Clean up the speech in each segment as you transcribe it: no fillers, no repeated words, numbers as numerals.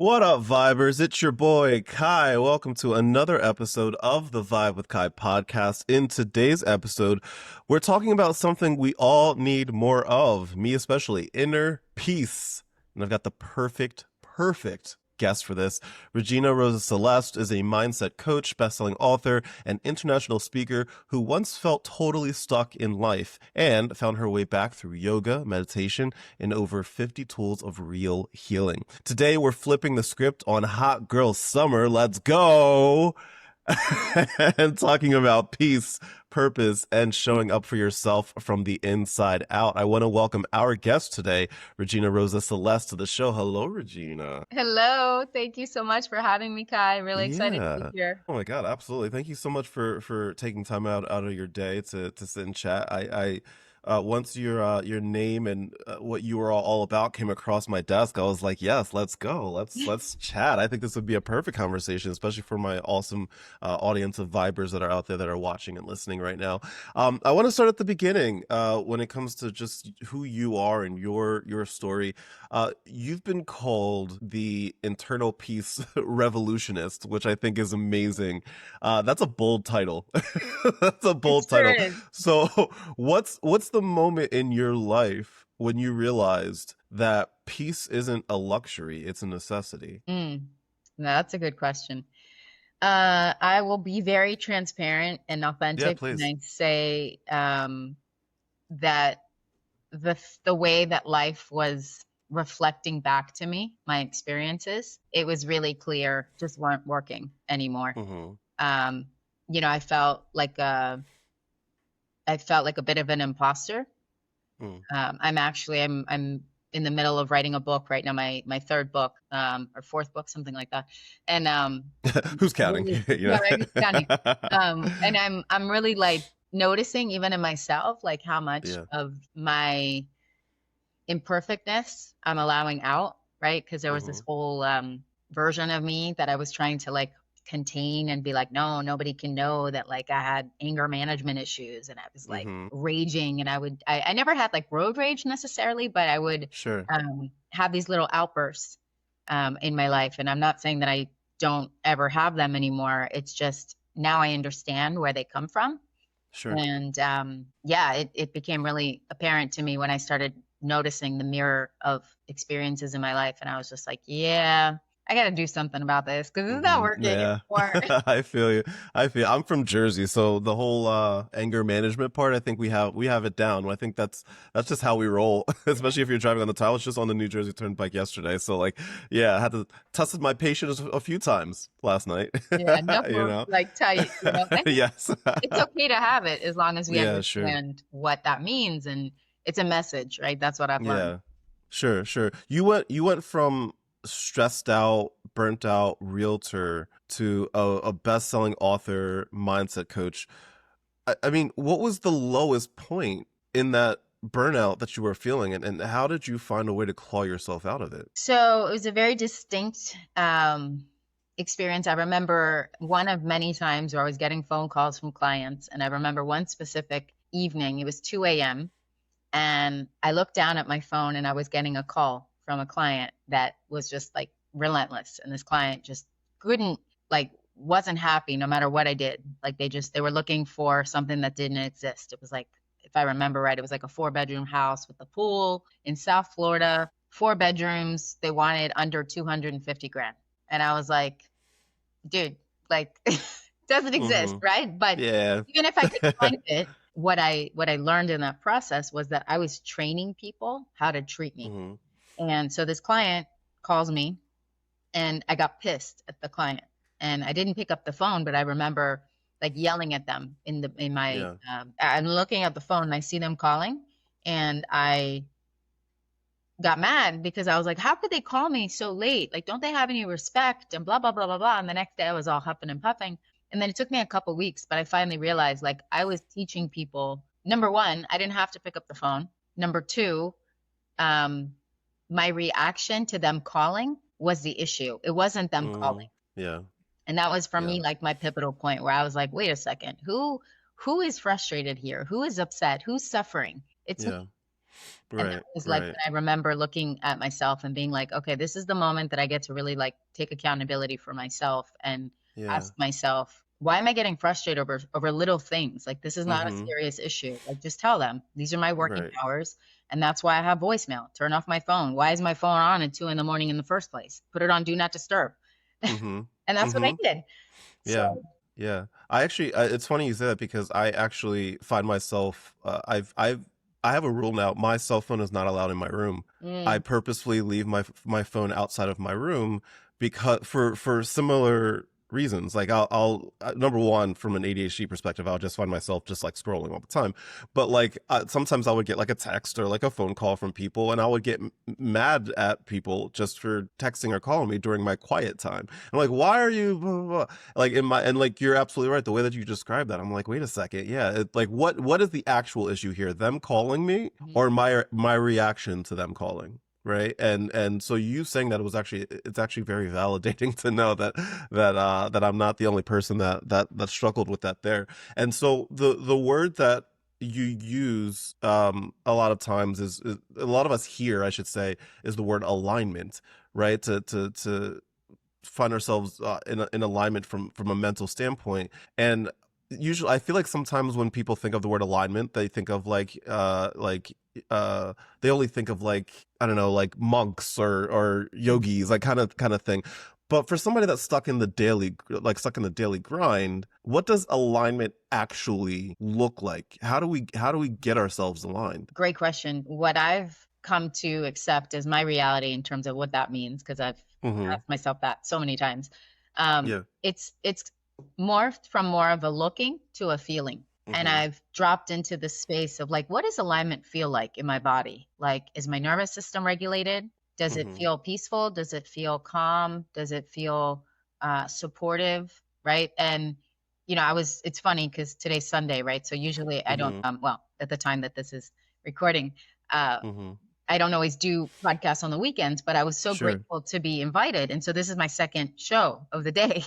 What up, Vibers? It's your boy, Kai. Welcome to another episode of the Vibe with Kai podcast. In today's episode, we're talking about something we all need more of, me especially, inner peace. And I've got the perfect guest for this. Regena Rosa-Celeste is a mindset coach, bestselling author, and international speaker who once felt totally stuck in life and found her way back through yoga, meditation, and over 50 tools of real healing. Today, we're flipping the script on Hot Girl Summer. Let's go! And talking about peace, purpose, and showing up for yourself from the inside out. I want to welcome our guest today, Regena Rosa-Celeste, to the show. Hello, Regena. Hello. Thank you so much for having me, Kai. Really excited to be Yeah. here. Oh my God, absolutely. Thank you so much for taking time out of your day to sit and chat. I once your name and what you were all about came across my desk, I was like, yes, let's go. Let's chat. I think this would be a perfect conversation, especially for my awesome audience of vibers that are out there that are watching and listening right now. I want to start at the beginning when it comes to just who you are and your story. You've been called the Internal Peace Revolutionist, which I think is amazing. That's a bold title. That's a It bold sure title. is. So, what's the moment in your life when you realized that peace isn't a luxury, it's a necessity? Mm, that's a good question. I will be very transparent and Yeah, authentic when please. I say that the way that life was reflecting back to me, my experiences, it was really clear just weren't working anymore. Mm-hmm. Um, I felt like a bit of an imposter. Mm. I'm in the middle of writing a book right now, my third book, or fourth book, something like that. And Who's counting? really, You yeah, right, it's counting. know? And I'm really like noticing even in myself, like how much Yeah. of my imperfectness I'm allowing out, right? Because there was Mm-hmm. this whole version of me that I was trying to like contain and be like, no, nobody can know that like I had anger management issues and I was like Mm-hmm. raging and I never had like road rage necessarily, but I would Sure. have these little outbursts in my life. And I'm not saying that I don't ever have them anymore. It's just now I understand where they come from. Sure. And yeah, it became really apparent to me when I started noticing the mirror of experiences in my life. And I was just like, yeah, I got to do something about this because it's not working Yeah. anymore. I feel you. I'm from Jersey, so the whole anger management part, I think we have it down. I think that's just how we roll, especially if you're driving on the tile. I was just on the New Jersey Turnpike yesterday, so like, yeah, I had to tested my patience a few times last night. Yeah, You knuckles know? like tight, and Yes. it's okay to have it as long as we Yeah, sure. understand what that means. And it's a message, right? That's what I've learned. Yeah. Sure, sure. You went from stressed out, burnt out realtor to a best-selling author, mindset coach. I mean, what was the lowest point in that burnout that you were feeling, and how did you find a way to claw yourself out of it? So it was a very distinct experience. I remember one of many times where I was getting phone calls from clients. And I remember one specific evening, it was 2 a.m. And I looked down at my phone and I was getting a call from a client that was just like relentless. And this client just couldn't, like, wasn't happy no matter what I did. Like they were looking for something that didn't exist. It was like, if I remember right, it was like a 4 bedroom house with a pool in South Florida, 4 bedrooms. They wanted under 250 grand. And I was like, dude, like doesn't exist, Mm-hmm. right? But Yeah. even if I could find it, what I learned in that process was that I was training people how to treat me. Mm-hmm. And so this client calls me and I got pissed at the client. And I didn't pick up the phone, but I remember like yelling at them in my Yeah. I'm looking at the phone and I see them calling and I got mad because I was like, how could they call me so late? Like, don't they have any respect? And blah, blah, blah, blah, blah. And the next day I was all huffing and puffing. And then it took me a couple weeks, but I finally realized like I was teaching people, number one, I didn't have to pick up the phone. Number two, um, my reaction to them calling was the issue. It wasn't them Mm-hmm. calling. Yeah. And that was for Yeah. me like my pivotal point where I was like, wait a second, who is frustrated here? Who is upset? Who's suffering? It's Yeah. me. And that Right. was like Right. when I remember looking at myself and being like, okay, this is the moment that I get to really like take accountability for myself and Yeah. ask myself, why am I getting frustrated over little things? Like this is not a Mm-hmm. serious issue. Like just tell them these are my working Right. hours, and that's why I have voicemail. Turn off my phone. Why is my phone on at 2 in the morning in the first place? Put it on do not disturb. Mm-hmm. And that's what I Mm-hmm. did. So Yeah. Yeah. I actually, it's funny you say that because I actually find myself, I have a rule now. My cell phone is not allowed in my room. I mm, purposefully leave my phone outside of my room because for similar reasons. Like I'll number one, from an ADHD perspective, I'll just find myself just like scrolling all the time. But like sometimes I would get like a text or like a phone call from people, and I would get mad at people just for texting or calling me during my quiet time. I'm like, why are you blah, blah, blah? Like in my, and like you're absolutely right, the way that you described that, I'm like, wait a second, yeah, like what is the actual issue here, them calling me mhm. or my reaction to them calling, right? And so you saying that, it was actually, it's actually very validating to know that I'm not the only person that struggled with that there. And so the word that you use a lot of times is a lot of us here, I should say, is the word alignment, right? To find ourselves in alignment from a mental standpoint. And usually I feel like sometimes when people think of the word alignment, they think of they only think of like, I don't know, like monks or yogis, like kind of thing. But for somebody that's stuck in the daily grind, what does alignment actually look like? How do we get ourselves aligned? Great question. What I've come to accept as my reality in terms of what that means, because I've Mm-hmm. asked myself that so many times. Yeah. It's morphed from more of a looking to a feeling. And Mm-hmm. I've dropped into the space of like, what does alignment feel like in my body? Like, is my nervous system regulated? Does it Mm-hmm. feel peaceful? Does it feel calm? Does it feel supportive? Right. And it's funny because today's Sunday, right? So usually I don't, Mm-hmm. well, at the time that this is recording, uh, Mm-hmm. I don't always do podcasts on the weekends, but I was so Sure. grateful to be invited. And so this is my second show of the day.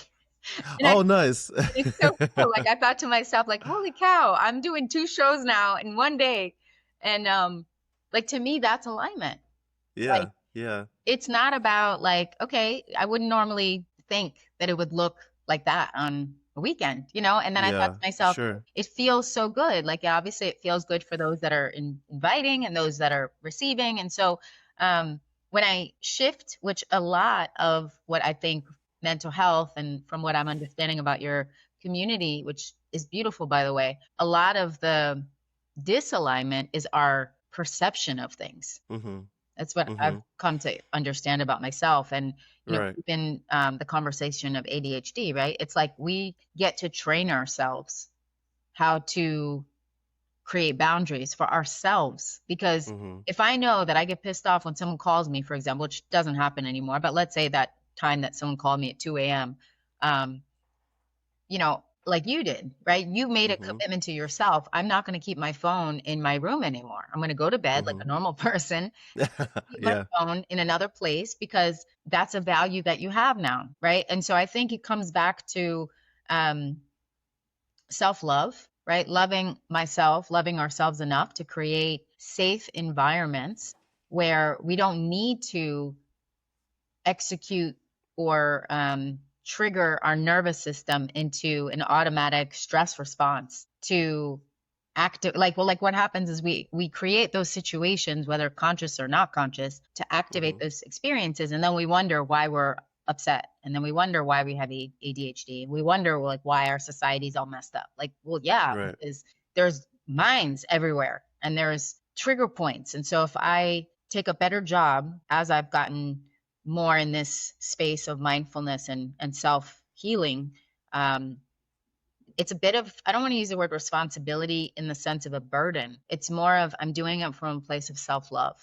And Oh, nice. it's so cool. Like I thought to myself, like, holy cow, I'm doing two shows now in one day. And like to me, that's alignment. Like Yeah, yeah, it's not about like, okay, I wouldn't normally think that it would look like that on a weekend, And then I thought yeah, to myself, sure. it feels so good. Like obviously it feels good for those that are inviting and those that are receiving. And so when I shift, which a lot of what I think mental health and from what I'm understanding about your community, which is beautiful, by the way, a lot of the disalignment is our perception of things. Mhm, That's what I've mhm. come to understand about myself. And, Right. even the conversation of ADHD, right? It's like we get to train ourselves how to create boundaries for ourselves. Because Mhm, if I know that I get pissed off when someone calls me, for example, which doesn't happen anymore, but let's say that time that someone called me at 2 a.m., um, like you did, right? You made a mhm, commitment to yourself. I'm not going to keep my phone in my room anymore. I'm going to go to bed like a mhm. normal person, keep my Yeah. phone in another place because that's a value that you have now, right? And so I think it comes back to um, self-love, right? Loving myself, loving ourselves enough to create safe environments where we don't need to execute or trigger our nervous system into an automatic stress response to active like what happens is we create those situations, whether conscious or not conscious, to activate Mhm. those experiences, and then we wonder why we're upset, and then we wonder why we have ADHD. We wonder like why our society's all messed up. Like, well, yeah, Right. because there's minds everywhere and there's trigger points. And so if I take a better job as I've gotten more in this space of mindfulness and self healing, um, it's a bit of, I don't want to use the word responsibility in the sense of a burden. It's more of I'm doing it from a place of self love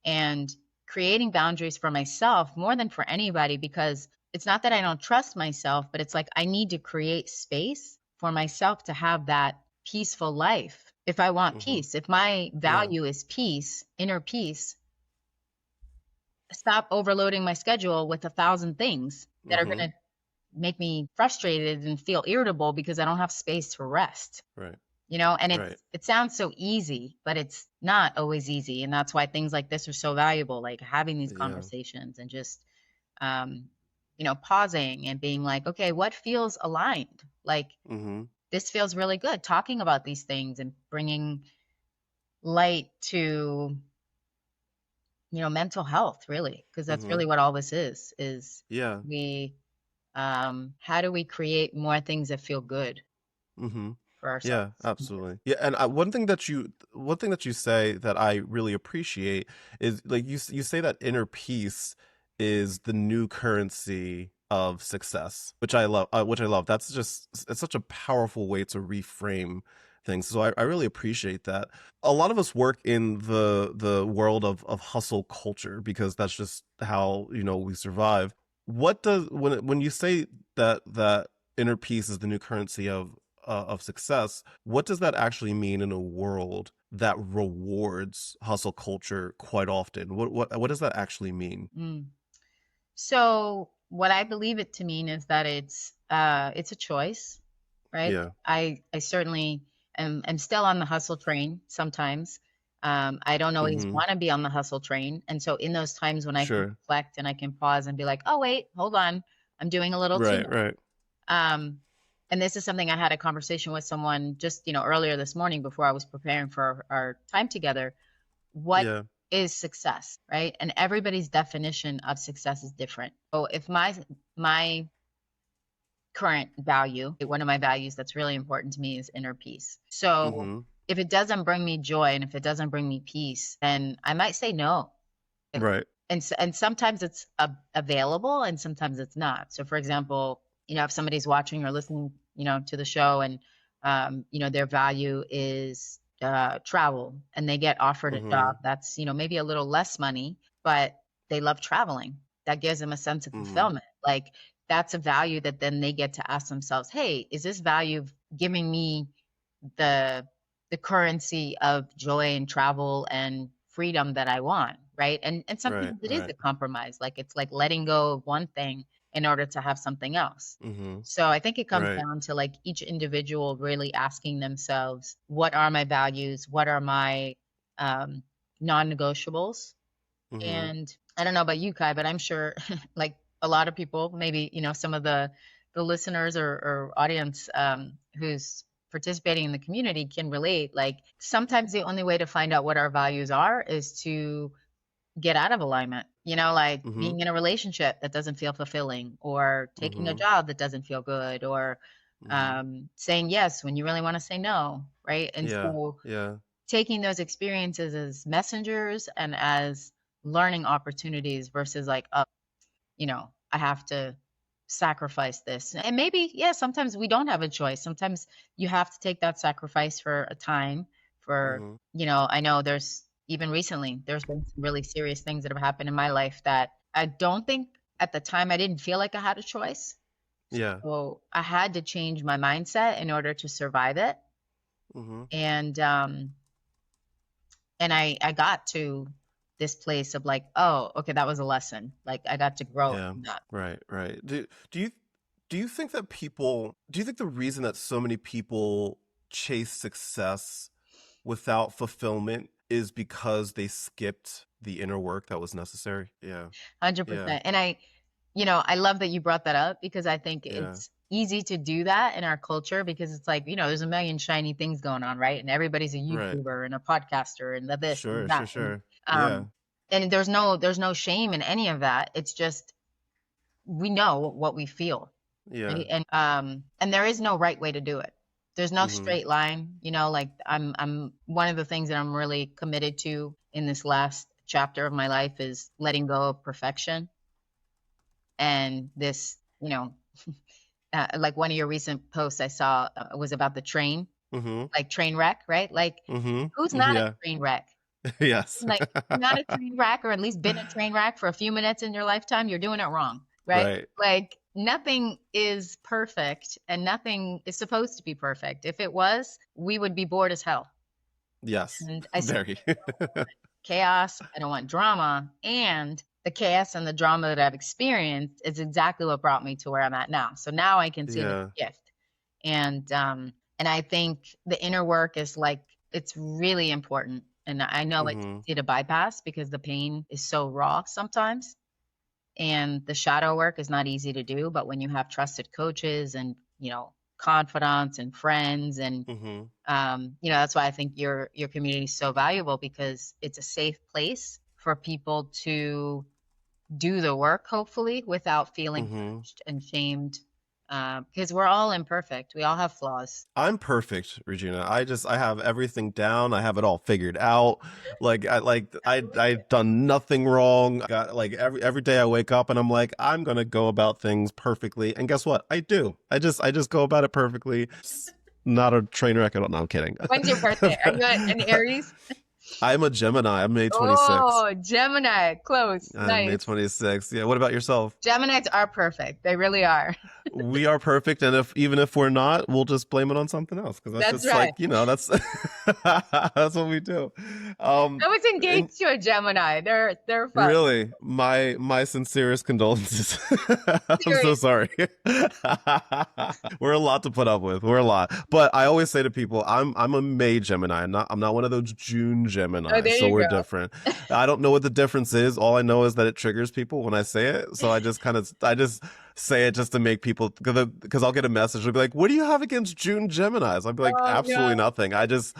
and creating boundaries for myself more than for anybody, because it's not that I don't trust myself, but it's like I need to create space for myself to have that peaceful life. If I want Mhm. peace, if my Yeah. value is peace, inner peace, stop overloading my schedule with 1,000 things that are going Mhm. to make me frustrated and feel irritable because I don't have space to rest. Right. And Right. it sounds so easy, but it's not always easy. And that's why things like this are so valuable, like having these Yeah. conversations and just, um, pausing and being like, okay, what feels aligned? Like, Mm-hmm. this feels really good talking about these things and bringing light to, mental health, really, because that's Mm-hmm. really what all this is Yeah. we, how do we create more things that feel good Mm-hmm. for Yeah, ourselves? absolutely. Yeah, and one thing that you say that I really appreciate is like you say that inner peace is the new currency of success, which I love. Which I love. That's just it's such a powerful way to reframe things. So I really appreciate that. A lot of us work in the world of hustle culture because that's just how we survive. What does when you say that inner peace is the new currency of success, what does that actually mean in a world that rewards hustle culture quite often? What does that actually mean? Mm. So what I believe it to mean is that it's a choice, right? Yeah. I certainly am still on the hustle train sometimes. I don't always Mm-hmm. want to be on the hustle train. And so in those times when I can Sure. reflect and I can pause and be like, oh wait, hold on, I'm doing a little too Right, much. right. Um, and this is something I had a conversation with someone just, earlier this morning before I was preparing for our time together. What Yeah. is success, right? And everybody's definition of success is different. So if my current value, one of my values that's really important to me is inner peace. So Mm-hmm. if it doesn't bring me joy and if it doesn't bring me peace, then I might say no. Right. And sometimes it's available and sometimes it's not. So for example, if somebody's watching or listening, to the show and their value is travel and they get offered a Mm-hmm. job that's, maybe a little less money, but they love traveling. That gives them a sense of Mm-hmm. fulfillment. Like that's a value that then they get to ask themselves, hey, is this value giving me the currency of joy and travel and freedom that I want, right? And Right, sometimes it is right. a compromise. Like it's like letting go of one thing in order to have something else. Mm-hmm. So I think it comes Right. down to like each individual really asking themselves, what are my values? What are my um, non-negotiables? Mm-hmm. And I don't know about you, Kai, but I'm sure like a lot of people, maybe, some of the listeners or audience who's participating in the community can relate. Like sometimes the only way to find out what our values are is to get out of alignment, like Mm-hmm. being in a relationship that doesn't feel fulfilling or taking a Mm-hmm. job that doesn't feel good or Mm-hmm. saying yes when you really want to say no, right? And Yeah. so Yeah. taking those experiences as messengers and as learning opportunities versus like, oh, I have to sacrifice this. And maybe, yeah, sometimes we don't have a choice. Sometimes you have to take that sacrifice for a time for, Mm-hmm. I know there's even recently, there's been some really serious things that have happened in my life that I don't think at the time I didn't feel like I had a choice. Yeah. So I had to change my mindset in order to survive it. Mm-hmm. And I got to this place of like, oh, okay, that was a lesson. Like I got to grow Yeah. from that. Right, right. Do you think that do you think the reason that so many people chase success without fulfillment is because they skipped the inner work that was necessary? Yeah. Yeah. 100%. And I love that you brought that up because I think Yeah. it's easy to do that in our culture because it's like, there's a million shiny things going on, right? And everybody's a Right. YouTuber and a podcaster and the this Sure, and sure, that. And sure. Yeah. um and there's no shame in any of that. It's just we know what we feel. Yeah. Right? And there is no right way to do it. There's no Mhm. straight line, like I'm one of the things that I'm really committed to in this last chapter of my life is letting go of perfection and this, like one of your recent posts I saw was about the train, Mhm. like train wreck, right? Like Mhm. who's not a Yeah. train wreck? Yes. Like you're not a train wreck or at least been a train wreck for a few minutes in your lifetime, you're doing it wrong, right? Right. Like nothing is perfect and nothing is supposed to be perfect. If it was, we would be bored as hell. Yes. And I certainly Very. don't want chaos, I don't want drama. And the chaos and the drama that I've experienced is exactly what brought me to where I'm at now. So now I can see it as Yeah. a gift. And And I think the inner work is like, it's really important. And I know it's Mm-hmm. easy to bypass because the pain is so raw sometimes. And the shadow work is not easy to do. But when you have trusted coaches and, confidants and friends and, Mm-hmm. that's why I think your community is so valuable, because it's a safe place for people to do the work, hopefully, without feeling Mm-hmm. judged and shamed. Because we're all imperfect. We all have flaws. I'm perfect, Regina. I have everything down. I have it all figured out. I've done nothing wrong. Got like every day I wake up and I'm like, I'm gonna go about things perfectly. And guess what? I do. I just go about it perfectly. It's not a train wreck at all. No, I'm kidding. When's your birthday? Are you an Aries? I'm a Gemini. I'm May 26th. Oh, Gemini. Close. I'm May Nice. 26th. Yeah. What about yourself? Geminis are perfect. They really are. We are perfect, and if even if we're not, we'll just blame it on something else, because that's That's just right. like, that's that's what we do. I was And engaged to a Gemini. They're fun. really, my sincerest condolences. I'm so Seriously. sorry. We're a lot to put up with. We're a lot, but I always say to people, I'm a May Gemini. I'm not one of those June Oh, Geminis, there so you we're go. different. I don't know what the difference is. All I know is that it triggers people when I say it. So I just say it just to make people, because I'll get a message. They'll be like, "What do you have against June Geminis?" I'll be like, Oh "Absolutely no. nothing. I just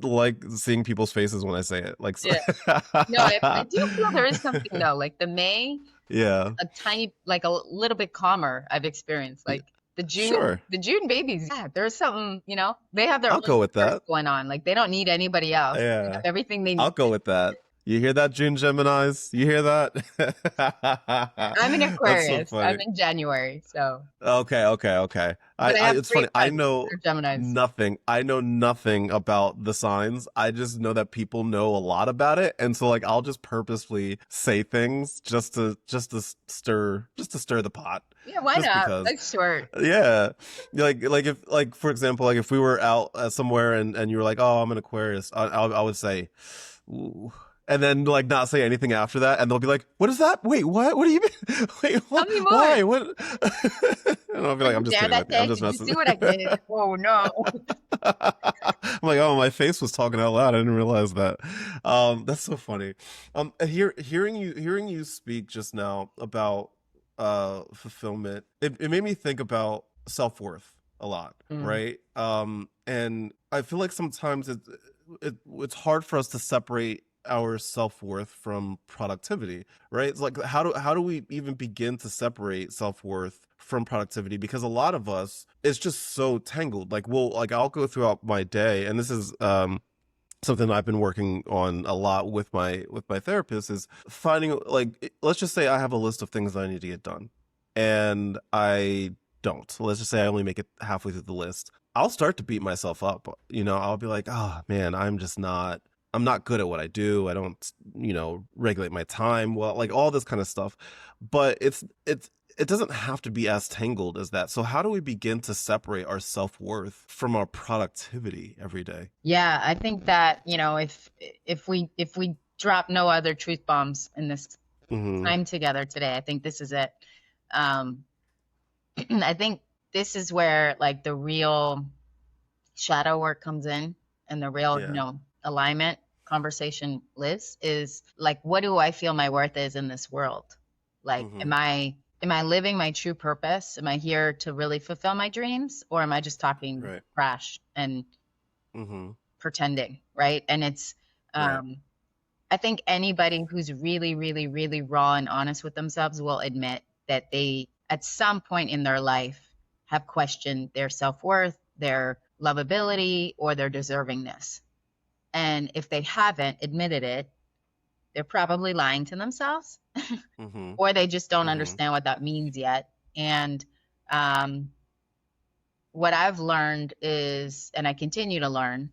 like seeing people's faces when I say it." Like, so. Yeah. No, I do feel there is something though. Like the May, Yeah, a tiny, like a little bit calmer. I've experienced. Like sure. The June babies. Yeah, there's something. They have their I'll own go with universe that. going on. Like they don't need anybody else. They have Yeah, everything they I'll need. go with that. You hear that, June Geminis? You hear that? I'm in That's so Aquarius. I'm funny. in January. So, Okay, okay, okay. but I have It's funny. great friends. They're Geminis. I know nothing about the signs. I just know that people know a lot about it, and so like I'll just purposefully say things just to stir the pot, Yeah, why just not? because. Life's short. Yeah, like if like for example, like if we were out somewhere and you were like, "Oh, I'm an Aquarius," I would say, "Ooh," and then like not say anything after that, and they'll be like, "What is that? Wait, what? What do you mean? Wait, Tell what? me more. Why? What?" And I'll be Were like, "I'm you just there kidding with that you. I'm day? just Did you messing." see what I did? Oh no. I'm like, "Oh, my face was talking out loud. I didn't realize that." That's so funny. Hearing you speak just now about fulfillment, it made me think about self-worth a lot, Mm. right? And I feel like sometimes it's hard for us to separate our self-worth from productivity, right? It's like, how do we even begin to separate self-worth from productivity? Because a lot of us, it's just so tangled. Like I'll go throughout my day, and this is something I've been working on a lot with my therapist, is finding, like, let's just say I have a list of things that I need to get done, and I don't. Let's just say I only make it halfway through the list. I'll start to beat myself up. I'll be like, "Oh man, I'm not good at what I do. I don't, regulate my time well," like all this kind of stuff. But it doesn't have to be as tangled as that. So how do we begin to separate our self-worth from our productivity every day? Yeah, I think that, if we drop no other truth bombs in this Mm-hmm. time together today, I think this is it. Um, I think this is where like the real shadow work comes in, and the real, Yeah. alignment conversation lives, is like, what do I feel my worth is in this world? Like, Mm-hmm. am I living my true purpose? Am I here to really fulfill my dreams, or am I just talking Right. trash and Mm-hmm. pretending, right? And it's, Right. um, I think anybody who's really, really, really raw and honest with themselves will admit that they, at some point in their life, have questioned their self worth, their lovability, or their deservingness. And if they haven't admitted it, they're probably lying to themselves, Mm-hmm. or they just don't Mm-hmm. understand what that means yet. And um, what I've learned is, and I continue to learn,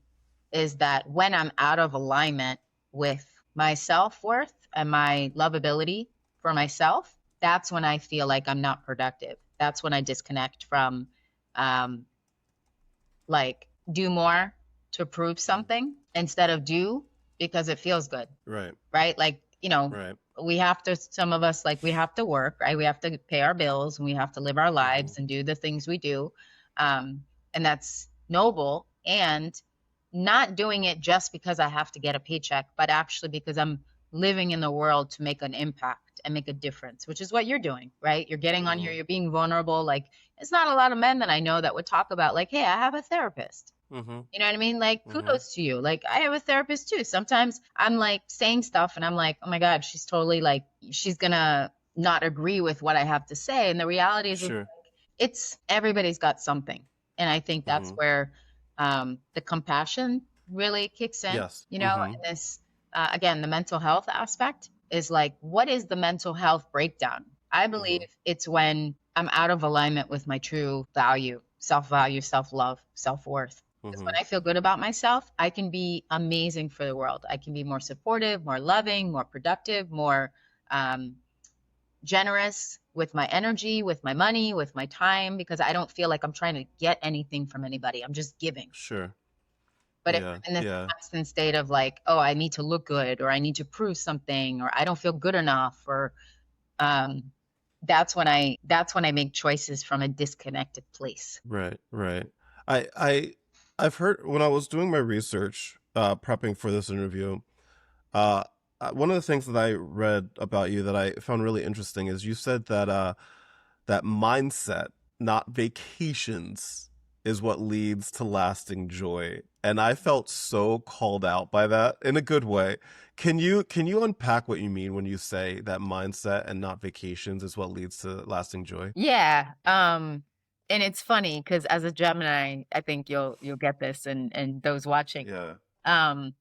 is that when I'm out of alignment with my self worth and my lovability for myself, that's when I feel like I'm not productive. That's when I disconnect from, um, like, do more to prove Mm-hmm. something instead of do because it feels good, Right. right? Like, Right. we have to, some of us, like, we have to work, right? We have to pay our bills and we have to live our Mm-hmm. lives and do the things we do. Um, and that's noble, and not doing it just because I have to get a paycheck, but actually because I'm living in the world to make an impact and make a difference, which is what you're doing, right? You're getting on here, Mm-hmm. you're being vulnerable. Like, it's not a lot of men that I know that would talk about, like, hey, I have a therapist. Mm-hmm. You know what I mean? Like, Mm-hmm. kudos to you. Like, I have a therapist too. Sometimes I'm like saying stuff and I'm like, oh my God, she's totally like, she's gonna not agree with what I have to say. And the reality is, Sure. it's everybody's got something. And I think that's Mm-hmm. where the compassion really kicks in, Yes. you know, Mm-hmm. and this, again, the mental health aspect is like, what is the mental health breakdown? I believe Mm-hmm. it's when I'm out of alignment with my true value, self love, self worth. Because Mm-hmm. when I feel good about myself, I can be amazing for the world. I can be more supportive, more loving, more productive, more um, generous with my energy, with my money, with my time, because I don't feel like I'm trying to get anything from anybody. I'm just giving. Sure. But if Yeah. I'm in this Yeah. constant state of like, oh, I need to look good, or I need to prove something, or I don't feel good enough, or um, that's when I make choices from a disconnected place. Right. Right. I I've heard when I was doing my research, prepping for this interview. Uh, One of the things that I read about you that I found really interesting is you said that that mindset, not vacations, is what leads to lasting joy. And I felt so called out by that in a good way. Can you unpack what you mean when you say that mindset and not vacations is what leads to lasting joy? Yeah. And it's funny because as a Gemini, I think you'll get this and those watching. Yeah. Um,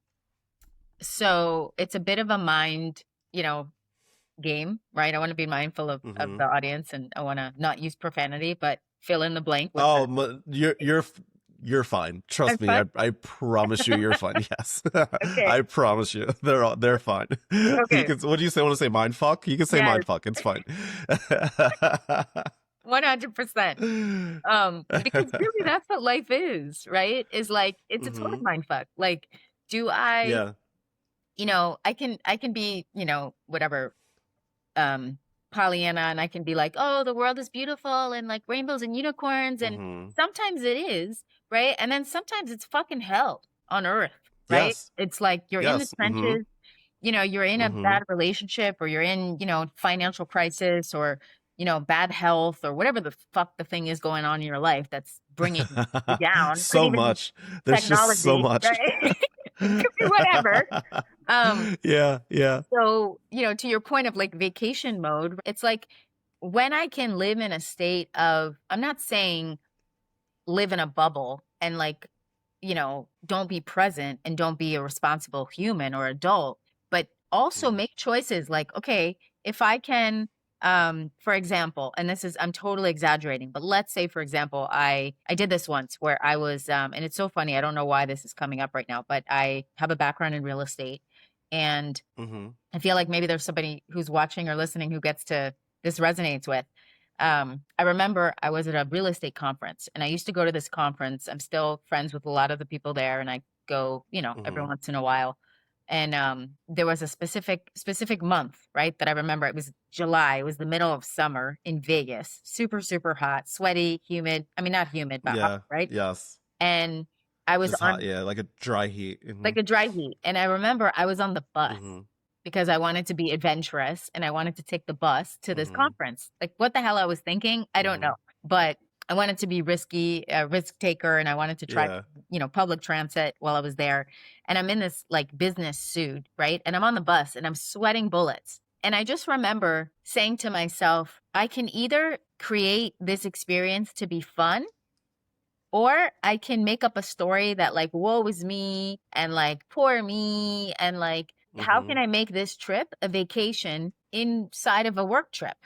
so it's a bit of a mind, you know, game, right? I want to be mindful of Mm-hmm. the audience and I want to not use profanity, but fill in the blank with the Oh, you're fine. I'm Trust me. fine. I promise you, you're fine. Yes, Okay. I promise you, they're fine. You Okay. can. What do you say? Want to say mind fuck? You can say Yes, mind fuck. It's fine. 100%. Because really that's what life is, right? Is like it's a total Hmm. mind fuck. Like, do I, Yeah. I can be, whatever, um Pollyanna, and I can be like, "Oh, the world is beautiful and like rainbows and unicorns," and Hmm. sometimes it is, right? And then sometimes it's fucking hell on earth, right? Yes. It's like you're in the Yes. Hmm. trenches, you're in a Hmm. bad relationship, or you're in, financial crisis, or bad health, or whatever the fuck the thing is going on in your life that's bringing you down. Could So even much. There's just so technology, much. right? It could be whatever. Um, Yeah. Yeah. so, to your point of like vacation mode, it's like when I can live in a state of, I'm not saying live in a bubble and like, don't be present and don't be a responsible human or adult, but also Mhm. make choices like, okay, if I can, for example, and I'm totally exaggerating, but let's say, for example, I did this once where I was, and it's so funny, I don't know why this is coming up right now, but I have a background in real estate. And Mhm. I feel like maybe there's somebody who's watching or listening who gets to this resonates with. I remember I was at a real estate conference and I used to go to this conference. I'm still friends with a lot of the people there and I go, every Mhm. once in a while. And there was a specific month, right? That I remember. It was July. It was the middle of summer in Vegas. Super, super hot, sweaty, humid. I mean, not humid, but hot, Yeah. right? Yes. And I was Just hot. on Yeah, like a dry heat. Hmm. like a dry heat. And I remember I was on the bus Hmm. because I wanted to be adventurous and I wanted to take the bus to this Hmm. conference. Like what the hell I was thinking, I don't Hmm. know. But I wanted to be risky, a risk taker, and I wanted to try, Yeah. public transit while I was there. And I'm in this like business suit, right? And I'm on the bus and I'm sweating bullets. And I just remember saying to myself, I can either create this experience to be fun, or I can make up a story that like, woe is me and like poor me and like, how can Hmm. I make this trip a vacation inside of a work trip?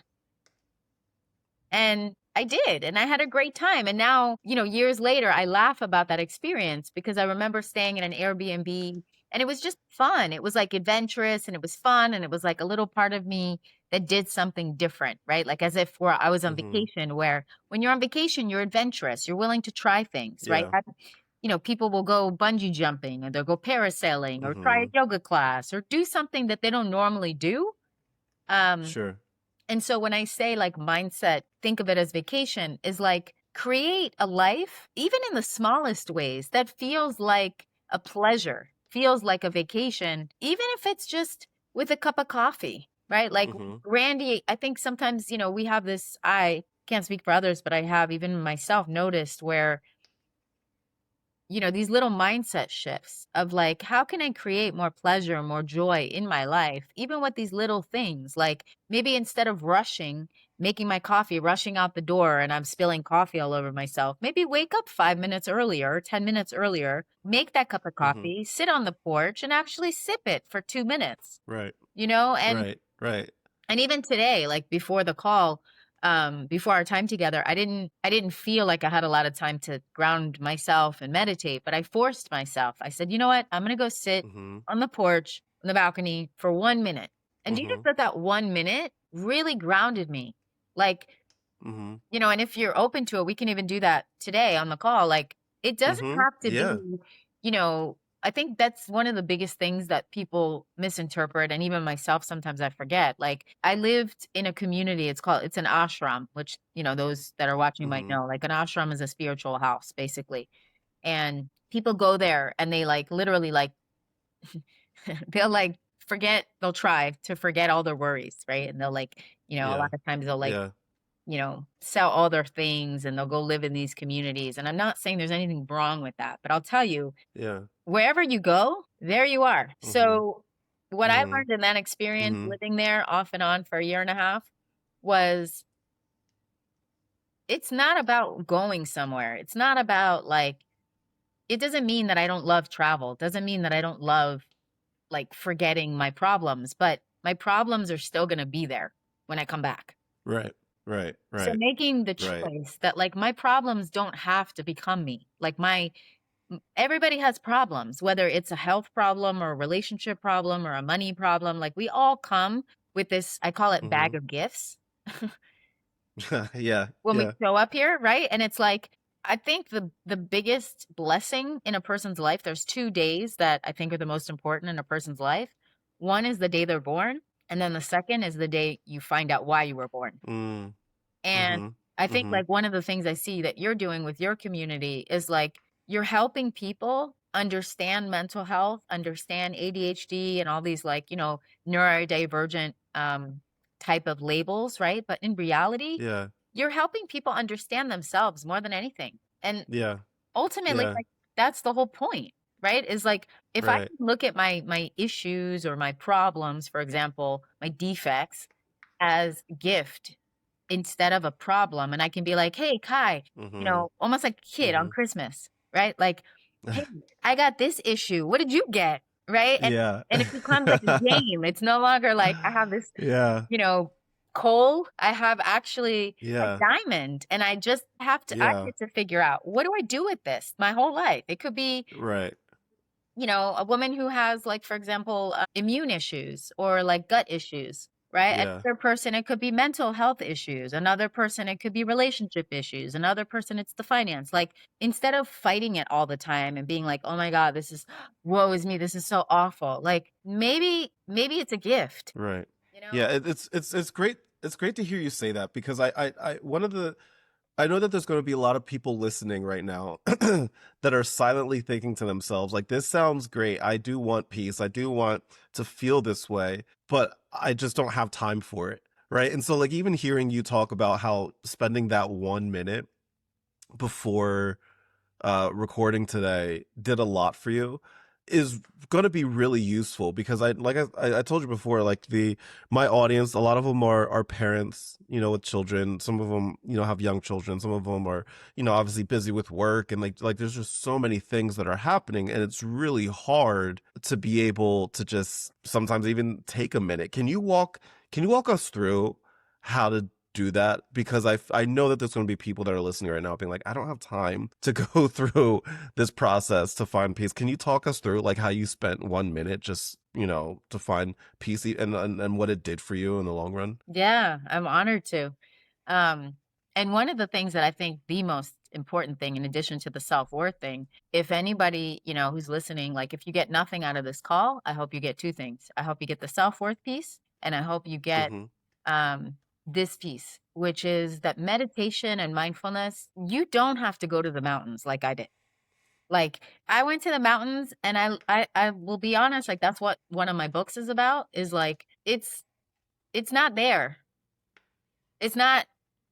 And I did, and I had a great time. And now, years later, I laugh about that experience because I remember staying in an Airbnb and it was just fun. It was like adventurous and it was fun. And it was like a little part of me that did something different, right? Like as if I was on Hmm. vacation, where when you're on vacation, you're adventurous, you're willing to try things, right? Yeah. People will go bungee jumping or they'll go parasailing or try a Hmm. yoga class or do something that they don't normally do. Um, Sure. and so when I say like mindset, think of it as vacation, is like create a life, even in the smallest ways, that feels like a pleasure, feels like a vacation, even if it's just with a cup of coffee, right? Like Mm-hmm. Randy, I think sometimes, we have this, I can't speak for others, but I have even myself noticed where these little mindset shifts of like, how can I create more pleasure, more joy in my life, even with these little things? Like maybe instead of rushing, making my coffee, rushing out the door, and I'm spilling coffee all over myself, maybe wake up 5 minutes earlier, 10 minutes earlier, make that cup of Mm-hmm. coffee, sit on the porch, and actually sip it for 2 minutes, Right. and Right. Right. even today, like before the call, before our time together, I didn't feel like I had a lot of time to ground myself and meditate, but I forced myself. I said, you know what? I'm gonna go sit Mm-hmm. on the porch, on the balcony for 1 minute. And do you Mm-hmm. just that 1 minute really grounded me? Like, Mm-hmm. and if you're open to it, we can even do that today on the call. Like, it doesn't Mm-hmm. have to be, Yeah. I think that's one of the biggest things that people misinterpret. And even myself, sometimes I forget. Like, I lived in a community, it's an ashram, which, those that are watching might Mm-hmm. know. Like, an ashram is a spiritual house, basically. And people go there and they like literally, like, they'll like they'll try to forget all their worries, right? And they'll like, a Yeah. lot of times they'll like, Yeah. sell all their things and they'll go live in these communities. And I'm not saying there's anything wrong with that, but I'll tell you, Yeah. wherever you go, there you are. Mm-hmm. So, what I Mm-hmm. learned in that experience Mm-hmm. living there off and on for a year and a half was it's not about going somewhere. It's not about like, it doesn't mean that I don't love travel. It doesn't mean that I don't love like forgetting my problems, but my problems are still going to be there when I come back. Right. Right. So Right. making the Right. choice that like my problems don't have to become me. Like everybody has problems, whether it's a health problem or a relationship problem or a money problem. Like we all come with this, I call it Mm-hmm. bag of gifts Yeah. when we Yeah. show up here, right? And it's like I think the biggest blessing in a person's life, there's 2 days that I think are the most important in a person's life. One is the day they're born, and then the second is the day you find out why you were born. Mm. And Mm-hmm. I think Mm-hmm. like one of the things I see that you're doing with your community is like you're helping people understand mental health, understand ADHD and all these like, neurodivergent type of labels, right? But in reality, Yeah. you're helping people understand themselves more than anything. And Yeah. ultimately, Yeah. like that's the whole point, right? Is like if I Right. can look at my issues or my problems, for example, my defects as gift instead of a problem. And I can be like, hey, Kai, Mm-hmm. almost like a kid on Mm-hmm. Christmas, right? Like, hey, I got this issue. What did you get? Right. And Yeah. it becomes like a game. It's no longer like I have this, Yeah. you know, coal. I have actually a Yeah. diamond. And I Yeah. get to figure out what do I do with this my whole life? It could be Right. a woman who has like, for example, immune issues or like gut issues, right? Yeah. Another person, it could be mental health issues. Another person, it could be relationship issues. Another person, it's the finance. Like instead of fighting it all the time and being like, oh my God, this is, woe is me. This is so awful. Like maybe it's a gift, Right. you know? Yeah. It's great. It's great to hear you say that because one of the I know that there's going to be a lot of people listening right now that are silently thinking to themselves, like, this sounds great. I do want peace. I do want to feel this way, but I just don't have time for it. Right. And so, like, even hearing you talk about how spending that 1 minute before recording today did a lot for you is going to be really useful because I told you before, like my audience, a lot of them are parents, with children. Some of them, have young children. Some of them are, obviously busy with work, and like there's just so many things that are happening, and it's really hard to be able to just sometimes even take a minute. Can you walk us through how to do that? Because I know that there's going to be people that are listening right now being like, I don't have time to go through this process to find peace. Can you talk us through like how you spent 1 minute just, to find peace, and what it did for you in the long run? Yeah, I'm honored to. Um, and one of the things that I think the most important thing, in addition to the self-worth thing, if anybody, who's listening, like if you get nothing out of this call, I hope you get two things. I hope you get the self-worth piece, and I hope you get Mm-hmm. um this piece, which is that meditation and mindfulness, you don't have to go to the mountains like I did. Like I went to the mountains and I will be honest, like that's what one of my books is about, is like it's not there. It's not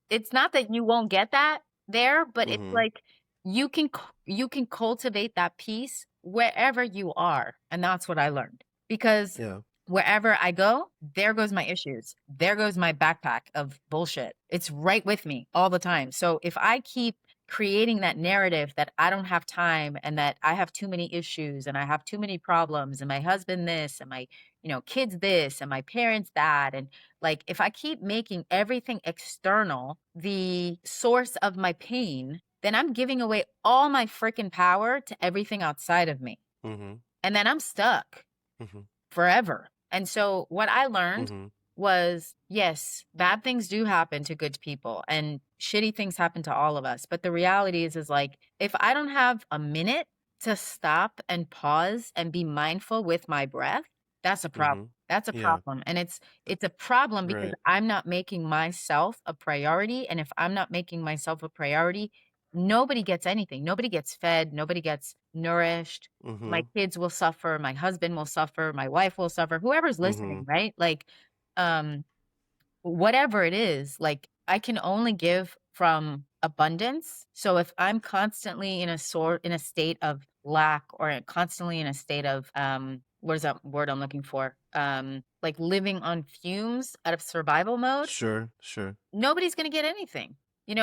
it's not that you won't get that there, but it's Mm-hmm. like you can cultivate that peace wherever you are. And that's what I learned. Because Yeah. wherever I go, there goes my issues. There goes my backpack of bullshit. It's right with me all the time. So if I keep creating that narrative that I don't have time and that I have too many issues and I have too many problems and my husband this and my, kids this and my parents that, and like if I keep making everything external the source of my pain, then I'm giving away all my freaking power to everything outside of me. Mm-hmm. And then I'm stuck Mm-hmm. forever. And so what I learned Mm-hmm. was, yes, bad things do happen to good people and shitty things happen to all of us. But the reality is like, if I don't have a minute to stop and pause and be mindful with my breath, that's a problem. Mm-hmm. That's a Yeah. problem. And it's a problem because Right. I'm not making myself a priority. And if I'm not making myself a priority, nobody gets anything. Nobody gets fed. Nobody gets nourished. My Mm-hmm. kids will suffer, my husband will suffer, my wife will suffer, whoever's Mm-hmm. listening, right? Like, um, whatever it is, like I can only give from abundance. So if I'm constantly in a state of lack or constantly in a state of what is that word I'm looking for? Like living on fumes out of survival mode, Sure. Sure. nobody's going to get anything.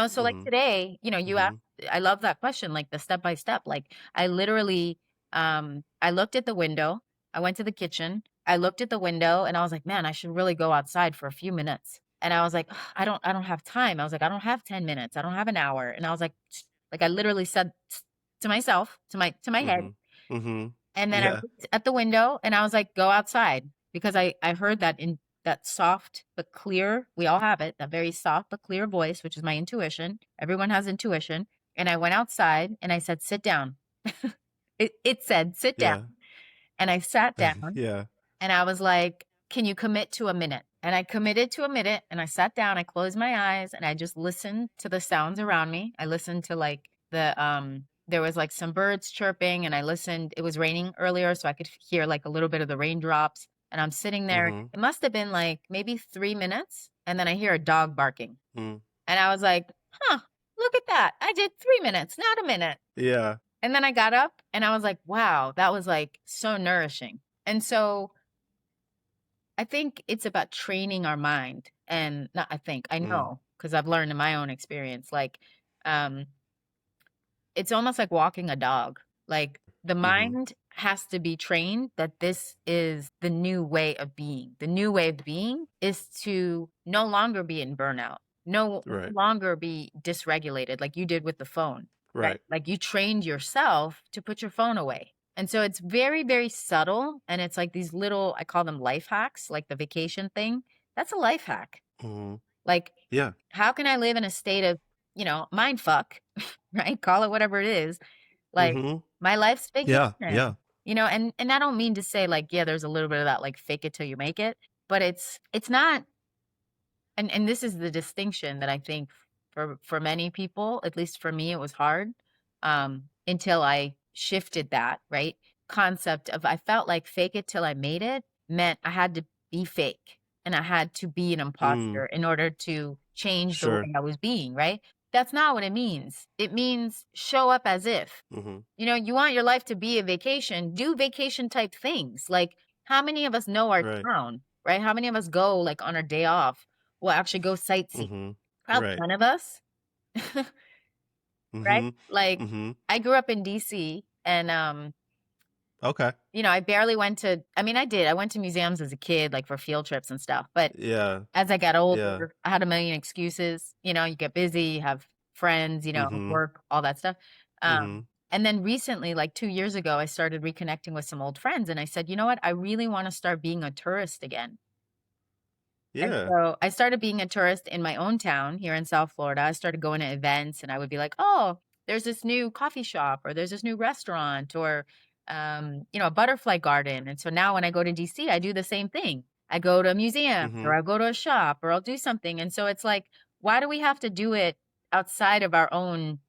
So like Mm-hmm. today, you Mm-hmm. asked, I love that question, like the step by step. Like I literally, I looked at the window, I went to the kitchen, I looked at the window and I was like, man, I should really go outside for a few minutes. And I was like, "Ugh, I don't have time." I was like, I don't have 10 minutes. I don't have an hour. And I was like I literally said to myself, to my head, Mm-hmm. Mm-hmm. and then I Yeah. looked at the window and I was like, go outside, because I heard that in that soft but clear, we all have it, that very soft but clear voice, which is my intuition. Everyone has intuition. And I went outside and I said, sit down. It said, sit down. Yeah. And I sat down Yeah. and I was like, can you commit to a minute? And I committed to a minute and I sat down, I closed my eyes and I just listened to the sounds around me. I listened to like there was like some birds chirping and I listened. It was raining earlier, so I could hear like a little bit of the raindrops. And I'm sitting there. Mm-hmm. It must have been like maybe 3 minutes. And then I hear a dog barking. Mm. And I was like, huh, look at that. I did 3 minutes, not a minute. Yeah. And then I got up and I was like, wow, that was like so nourishing. And so I think it's about training our mind. And not, I think, I Mm. know, because I've learned in my own experience, like, um, it's almost like walking a dog. Like the Mm-hmm. mind has to be trained that this is the new way of being. The new way of being is to no longer be in burnout, no Right. longer be dysregulated like you did with the phone, right? Right. Like you trained yourself to put your phone away. And so it's very, very subtle. And it's like these little, I call them life hacks, like the vacation thing. That's a life hack. Mm-hmm. Like, Yeah. how can I live in a state of, mind fuck, right? Call it whatever it is. Like Mm-hmm. my life's Yeah. vacation, Yeah. and I don't mean to say like, yeah, there's a little bit of that, like fake it till you make it, but it's not, and this is the distinction that I think for many people, at least for me, it was hard, until I shifted that, right? Concept of I felt like fake it till I made it meant I had to be fake and I had to be an Mm. imposter in order to change the Sure. way I was being, right? That's not what it means. It means show up as if. Mm-hmm. You want your life to be a vacation, do vacation type things. Like how many of us know our Right. town, right? How many of us go like on our day off? We'll actually go sightsee. Mm-hmm. Probably Right. none of us, right? Mm-hmm. Like Mm-hmm. I grew up in DC and Okay. I barely went to, I mean, I did. I went to museums as a kid, like for field trips and stuff. But Yeah. as I got Yeah. older, I had a million excuses. You get busy, you have friends, Mm-hmm. work, all that stuff. Mm-hmm. And then recently, like 2 years ago, I started reconnecting with some old friends. And I said, you know what? I really want to start being a tourist again. And Yeah. so I started being a tourist in my own town here in South Florida. I started going to events and I would be like, oh, there's this new coffee shop or there's this new restaurant or, a butterfly garden. And so now when I go to DC, I do the same thing. I go to a museum Mm-hmm. or I go to a shop or I'll do something. And so it's like, why do we have to do it outside of our own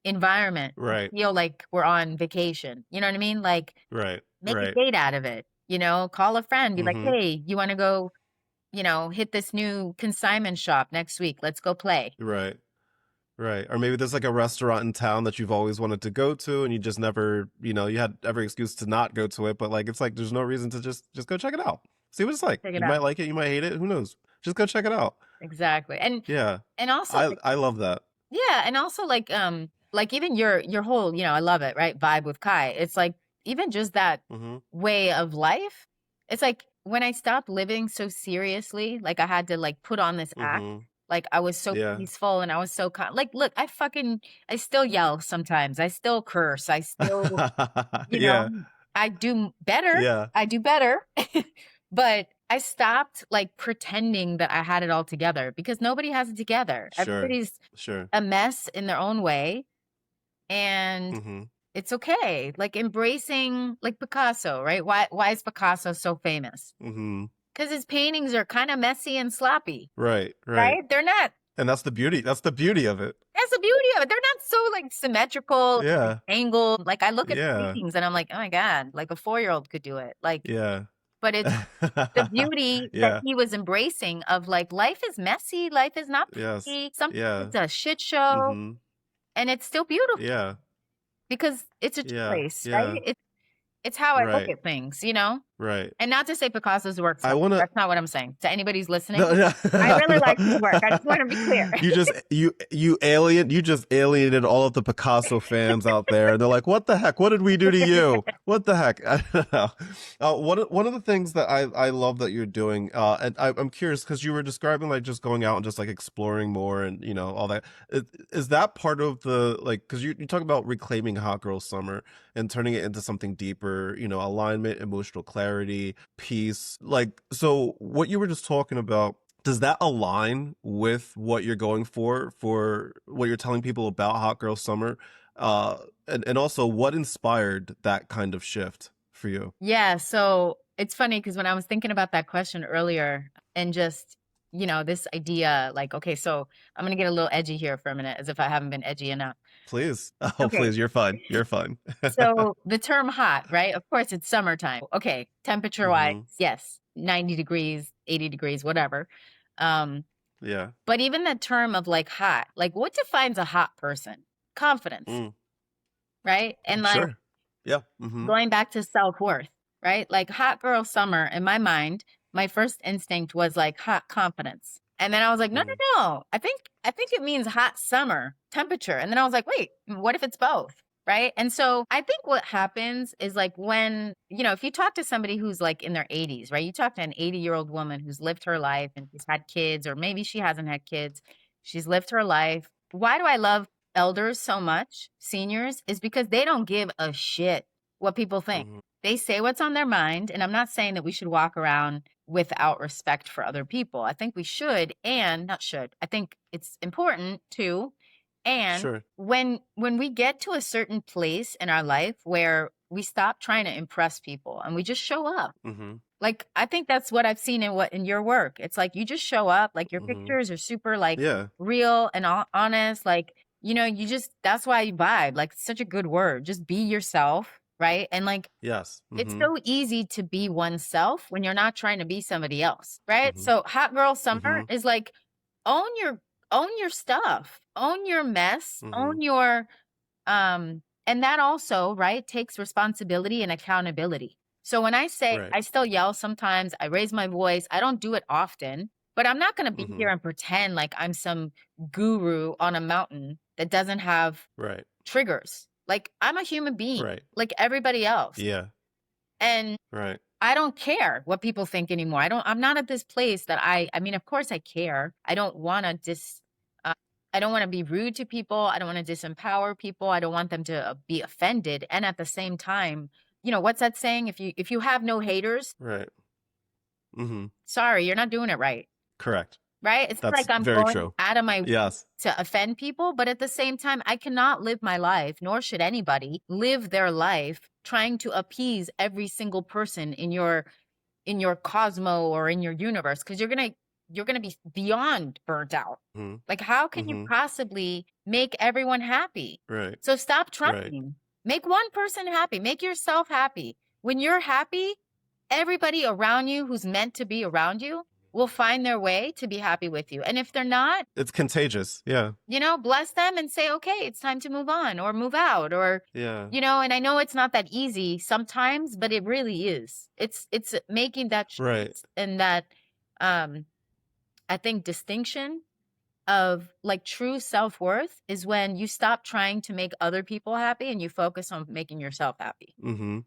environment and Right. feel like we're on vacation? You know what I mean? Like, Right. make a Right. date out of it, call a friend, be like, Mm-hmm. hey, you want to go, hit this new consignment shop next week. Let's go play. Right. Right. Or maybe there's like a restaurant in town that you've always wanted to go to and you just never, you had every excuse to not go to it, but like it's like there's no reason to just go check it out. See what it's like. Check it You out. might like it, you might hate it, who knows? Just go check it out. Exactly. Yeah. And also I love that. yeah, and also like even your whole, I love it, right? Vibe with Kai. It's like even just that Mhm. way of life. It's like when I stopped living so seriously, like I had to like put on this act. Mhm. Like I was so Yeah. peaceful and I was so like look, I still yell sometimes. I still curse. I still, you know, Yeah. I do better. Yeah. I do better. But I stopped like pretending that I had it all together because nobody has it together. Sure. Everybody's Sure. a mess in their own way, and Mhm. it's okay. Like embracing like Picasso, right? Why is Picasso so famous? Mhm. Because his paintings are kind of messy and sloppy, Right. Right. right? They're not. And that's the beauty. That's the beauty of it. That's the beauty of it. They're not so like symmetrical, Yeah. angled. Like I look at the Yeah. paintings and I'm like, oh my god, like a 4-year-old could do it. Like, Yeah. but it's the beauty that Yeah. he was embracing of like life is messy, life is not Yes. pretty. Sometimes Yeah. it's a shit show, Mhm. and it's still beautiful Yeah. because it's a Yeah. choice, Yeah. right? It's how I look Right. at things, Right. And not to say Picasso's work I sucks. want to That's not what I'm saying. To anybody who's listening, No, no, I really like his no. work. I just want to be clear. You just alienated all of the Picasso fans out there, and they're like, "What the heck? What did we do to you? What the heck?" I don't know. One of the things that I love that you're doing, and I'm curious because you were describing like just going out and just like exploring more and all that. Is that part of the like because you talk about reclaiming hot girl summer and turning it into something deeper, alignment, emotional clarity, peace. Like, so what you were just talking about, does that align with what you're going for what you're telling people about Hot Girl Summer? And also what inspired that kind of shift for you? Yeah. So it's funny because when I was thinking about that question earlier and just, this idea like, okay, so I'm going to get a little edgy here for a minute as if I haven't been edgy enough. Please. Oh, Okay. please. You're fine. You're fine. So the term hot, right? Of course, it's summertime. Okay. Temperature wise, Hmm. yes, 90 degrees, 80 degrees, whatever. Um, Yeah. But even the term of like hot, like what defines a hot person? Confidence, Mm. right? And like Sure. Yeah. Hmm. going back to self-worth, right? Like hot girl summer in my mind, my first instinct was like hot confidence. And then I was like, no, no, Hmm. no. I think it means hot summer temperature. And then I was like, wait, what if it's both? Right. And so I think what happens is like when, if you talk to somebody who's like in their 80s, right? You talk to an 80-year-old woman who's lived her life and she's had kids, or maybe she hasn't had kids. She's lived her life. Why do I love elders so much, seniors, is because they don't give a shit what people think. Hmm. They say what's on their mind. And I'm not saying that we should walk around without respect for other people. I think we should, and not should. I think it's important to. And Sure. when we get to a certain place in our life where we stop trying to impress people and we just show up. Hmm. Like I think that's what I've seen in your work. It's like you just show up, like your Hmm. pictures are super like Yeah. real and honest, like you just that's why you vibe. Like it's such a good word. Just be yourself, right? And like Yes. it's Hmm. so easy to be oneself when you're not trying to be somebody else, right? Hmm. So hot girl summer Hmm. is like own your own your stuff, own your mess, Hmm. own your and that also, right, takes responsibility and accountability. So when I say Right. I still yell sometimes, I raise my voice, I don't do it often, but I'm not going to be Hmm. here and pretend like I'm some guru on a mountain that doesn't have Right. triggers. Like I'm a human being, Right. like everybody else. Yeah. And Right. I don't care what people think anymore. I'm not at this place that I mean, of course I care. I don't want to uh, I don't want to be rude to people. I don't want to disempower people. I don't want them to be offended. And at the same time, what's that saying? If you have no haters, Right. Hmm. sorry, you're not doing it right. Correct. Right? It's not That's like I'm very going true. out of my way Yes. to offend people, but at the same time, I cannot live my life, nor should anybody live their life trying to appease every single person in your cosmo or in your universe, because you're gonna be beyond burnt out. Mhm. Like, how can you Mhm. possibly make everyone happy? Right. So stop Right. trying. Make one person happy. Make yourself happy. When you're happy, everybody around you who's meant to be around you will find their way to be happy with you. And if they're not, It's contagious. Yeah. bless them and say, okay, it's time to move on or move out, or, Yeah. and I know it's not that easy sometimes, but it really is. It's making that Right. and that, I think, distinction of like true self-worth is when you stop trying to make other people happy and you focus on making yourself happy. Mm-hmm.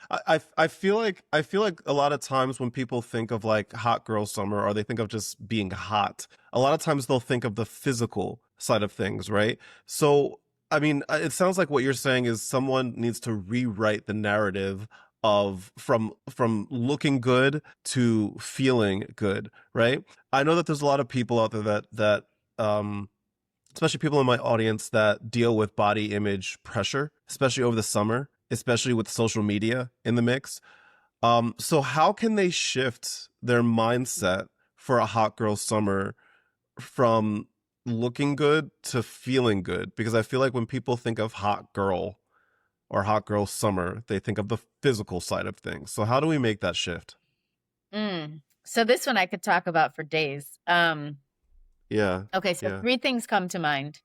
I feel like a lot of times when people think of like hot girl summer, or they think of just being hot, a lot of times they'll think of the physical side of things, right? So I mean, it sounds like what you're saying is someone needs to rewrite the narrative of from looking good to feeling good, right? I know that there's a lot of people out there that um especially people in my audience that deal with body image pressure, especially over the summer, especially with social media in the mix. So how can they shift their mindset for a hot girl summer from looking good to feeling good? Because I feel like when people think of hot girl or hot girl summer, they think of the physical side of things. So how do we make that shift? So this one I could talk about for days. Yeah. Okay, so Yeah. 3 things come to mind.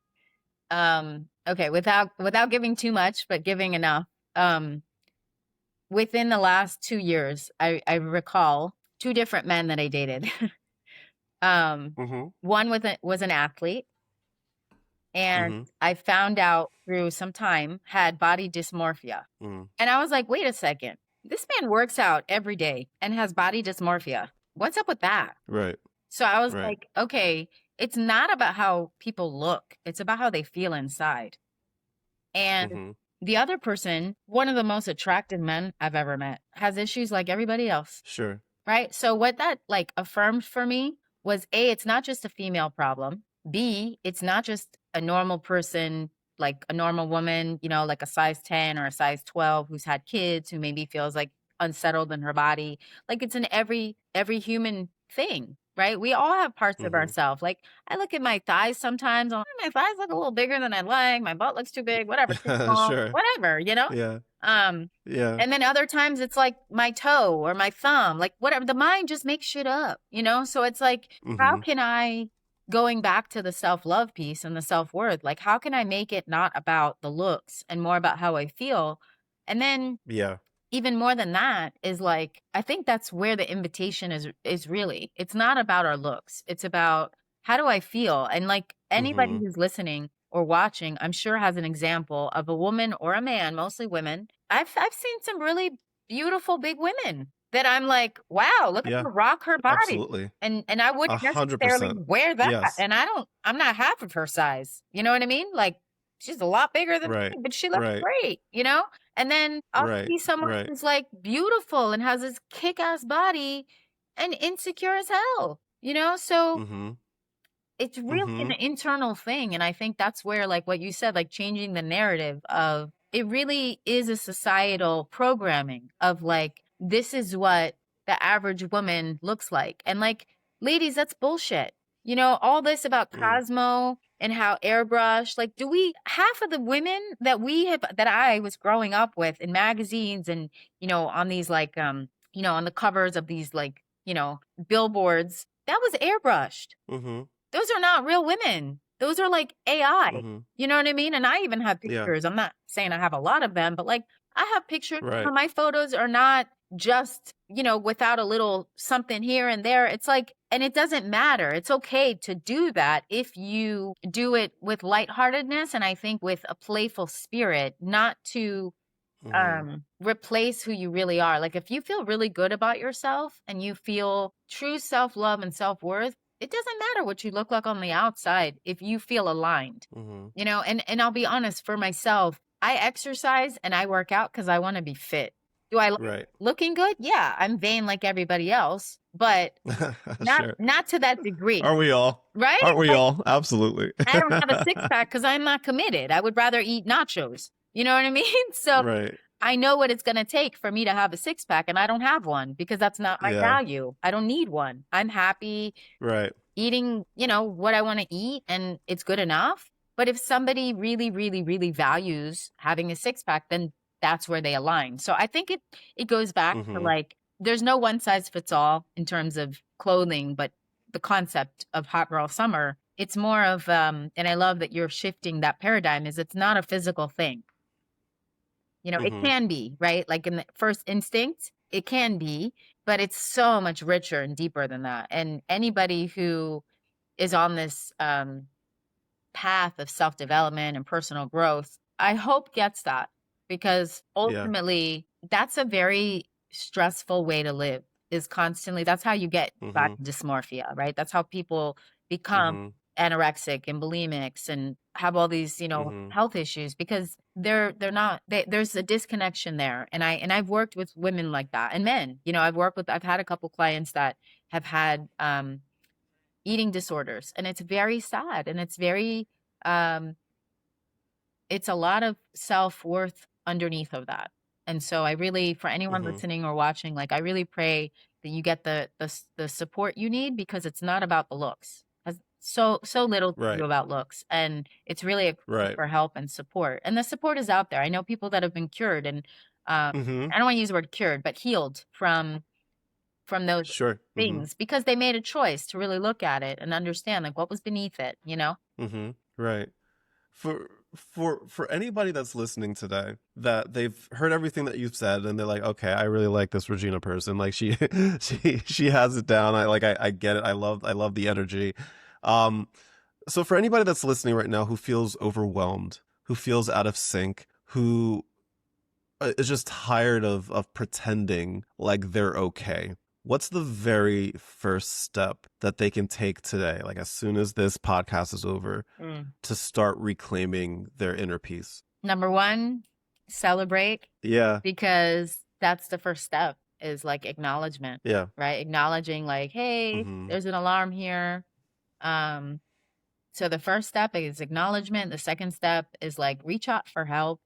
Okay, without giving too much, but giving enough. Within the last 2 years, I recall 2 different men that I dated. Mm-hmm. One was an athlete, and Mm-hmm. I found out through some time had body dysmorphia. Mm-hmm. And I was like, wait a second. This man works out every day and has body dysmorphia. What's up with that? Right. So I was Right. like, okay, it's not about how people look. It's about how they feel inside. And Mm-hmm. the other person, one of the most attractive men I've ever met, has issues like everybody else. Sure. Right. So what that like affirmed for me was A, it's not just a female problem. B, it's not just a normal person, like a normal woman, like a size 10 or a size 12 who's had kids, who maybe feels like unsettled in her body. Like, it's in every human thing. Right. We all have parts of Mm-hmm. ourselves. Like, I look at my thighs sometimes. My thighs look a little bigger than I like. My butt looks too big, whatever, too small, Sure. whatever. Yeah. Um, Yeah. and then other times it's like my toe or my thumb, like whatever. The mind just makes shit up. So it's like, how Mm-hmm. can I, going back to the self-love piece and the self-worth, like, how can I make it not about the looks and more about how I feel? And then Yeah. even more than that is like, I think that's where the invitation is really, it's not about our looks. It's about, how do I feel? And like, anybody Mm-hmm. who's listening or watching, I'm sure has an example of a woman or a man, mostly women. I've seen some really beautiful big women that I'm like, wow, look at Yeah. her rock her body. Absolutely. And I wouldn't necessarily 100%. wear that. Yes. And I'm not half of her size. You know what I mean? Like, she's a lot bigger than Right. me, but she looks Right. great. And then I'll Right. see someone Right. who's like beautiful and has this kick-ass body and insecure as hell. So Mm-hmm. it's really Mm-hmm. an internal thing. And I think that's where, like what you said, like changing the narrative of, it really is a societal programming of like, this is what the average woman looks like. And like, ladies, that's bullshit. All this about Mm. Cosmo and how airbrush, like, half of the women that I was growing up with in magazines and, on these like, on the covers of these like, billboards, that was airbrushed. Mm-hmm. Those are not real women. Those are like AI. Mm-hmm. You know what I mean? And I even have Yeah. pictures. I'm not saying I have a lot of them, but like, I have pictures. Right. My photos are not just, without a little something here and there. It's like, and it doesn't matter. It's okay to do that if you do it with lightheartedness and I think with a playful spirit, not to Mm-hmm. replace who you really are. Like, if you feel really good about yourself and you feel true self-love and self-worth, it doesn't matter what you look like on the outside if you feel aligned. Mm-hmm. And I'll be honest, for myself, I exercise and I work out because I want to be fit. Do I like Right. looking good? Yeah, I'm vain like everybody else, but Sure. not to that degree. Are we all? Right? Aren't we Like, all? Absolutely. I don't have a six pack because I'm not committed. I would rather eat nachos. You know what I mean? So Right. I know what it's going to take for me to have a six pack, and I don't have one because that's not my Yeah. value. I don't need one. I'm happy Right. eating, what I want to eat, and it's good enough. But if somebody really, really, really values having a six pack, then that's where they align. So I think it goes back to Mm-hmm. like there's no one size fits all in terms of clothing, but the concept of hot girl summer, it's more of and I love that you're shifting that paradigm, is it's not a physical thing. It Mm-hmm. can be, right? Like in the first instinct, it can be, but it's so much richer and deeper than that. And anybody who is on this path of self development and personal growth, I hope gets that, because Yeah. ultimately that's a very stressful way to live, is constantly, that's how you get Mm-hmm. back dysmorphia, right? That's how people become Mm-hmm. anorexic and bulimics and have all these, Mm-hmm. health issues, because they're not there's a disconnection there. And I've worked with women like that, and men. I've had a couple clients that have had eating disorders, and it's very sad, and um it's a lot of self-worth underneath of that. And so I really, for anyone Mm-hmm. listening or watching, like I really pray that you get the support you need, because it's not about the looks. Has so little to do Right. about looks, and it's really a cry Right. for help and support. And the support is out there. I know people that have been cured, and Mm-hmm. I don't want to use the word cured, but healed from those Sure. Mm-hmm. things, because they made a choice to really look at it and understand like what was beneath it. Mm-hmm. Right. For anybody that's listening today, that they've heard everything that you've said and they're like, okay, I really like this Regina person. Like she she has it down. I get it. I love the energy. Um so for anybody that's listening right now who feels overwhelmed, who feels out of sync, who is just tired of pretending like they're okay, what's the very first step that they can take today, like as soon as this podcast is over, Mm. to start reclaiming their inner peace? Number one, celebrate, Yeah. because that's the first step, is like acknowledgement, Yeah. right? Acknowledging like, hey, Mm-hmm. there's an alarm here. Um, so the first step is acknowledgement. The second step is like reach out for help.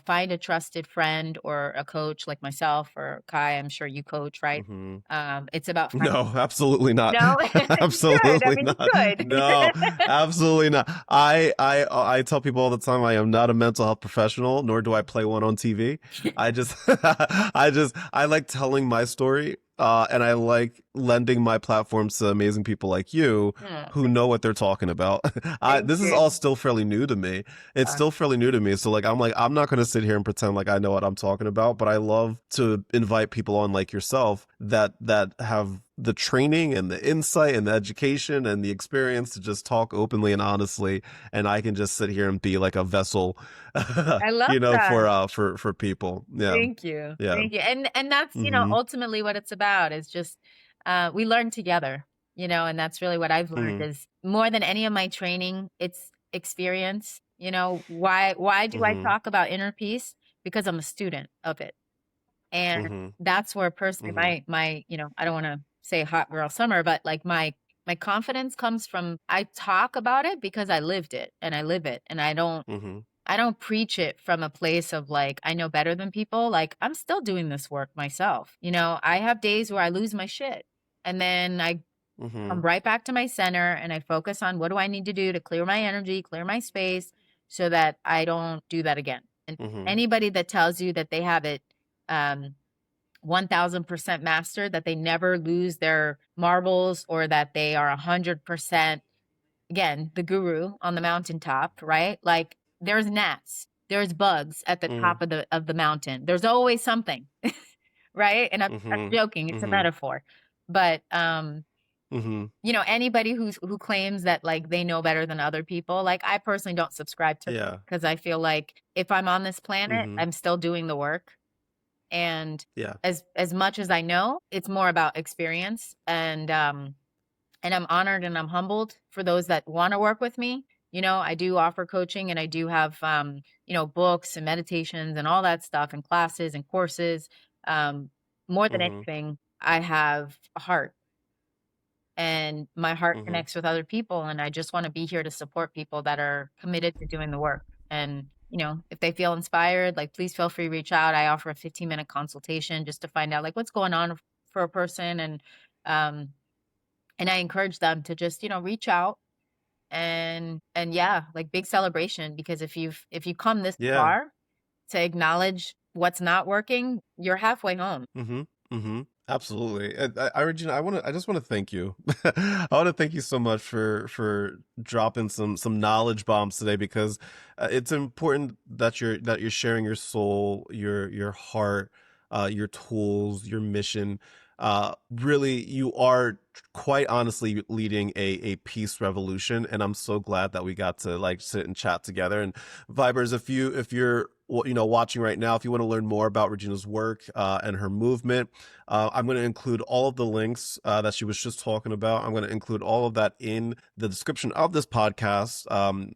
Find a trusted friend or a coach like myself or Kai. I'm sure you coach, right? Mm-hmm. It's about No, absolutely not. no, you should. I Absolutely mean, you not. could. No, absolutely not. I tell people all the time I am not a mental health professional, nor do I play one on TV. I just I like telling my story, and I like lending my platforms to amazing people like you Hmm, who know what they're talking about. thank This is you. all still fairly new to me. It's still fairly new to me. So like I'm not going to sit here and pretend like I know what I'm talking about, but I love to invite people on like yourself that have the training and the insight and the education and the experience to just talk openly and honestly, and I can just sit here and be like a vessel I love that. for people. Yeah. Thank you. Yeah. Thank you. And that's, Mhm. ultimately what it's about, is just we learn together, and that's really what I've learned, Mhm. is more than any of my training, it's experience. Why do I Mhm. talk about inner peace? Because I'm a student of it. And Mhm. that's where personally Mhm. I don't want to say hot girl summer, but like my confidence comes from, I talk about it because I lived it and I live it, and Mhm. I don't preach it from a place of like, I know better than people. Like, I'm still doing this work myself. I have days where I lose my shit. And then I come Mhm. right back to my center and I focus on what do I need to do to clear my energy, clear my space, so that I don't do that again. And Mhm. anybody that tells you that they have it 1000% mastered, that they never lose their marbles, or that they are 100%, again, the guru on the mountaintop, right? Like there's gnats, there's bugs at the Mhm. top of the mountain. There's always something, right? And I'm Mhm. joking, it's a Mhm. metaphor. But Mhm. anybody who claims that like they know better than other people, like I personally don't subscribe to that, Yeah. because I feel like if I'm on this planet, Mhm. I'm still doing the work. And Yeah. as much as I know, it's more about experience. And I'm honored and I'm humbled for those that want to work with me. I do offer coaching, and I do have, books and meditations and all that stuff, and classes and courses. Um, More than Mhm. anything, I have a heart, and my heart Mhm. connects with other people. And I just want to be here to support people that are committed to doing the work. And if they feel inspired, like, please feel free to reach out. I offer a 15-minute consultation just to find out, like, what's going on for a person. Um, and I encourage them to just, reach out and yeah, like, big celebration, because if you come this Yeah. far to acknowledge what's not working, you're halfway home. Mm-hmm. Mm-hmm. Absolutely. Regina, I just want to thank you. I want to thank you so much for dropping some knowledge bombs today, because it's important that you're sharing your soul, your heart, your tools, your mission. Really, you are quite honestly leading a peace revolution, and I'm so glad that we got to like sit and chat together. And Vibers, if you're watching right now, if you want to learn more about Regena's work and her movement, I'm going to include all of the links that she was just talking about. I'm going to include all of that in the description of this podcast.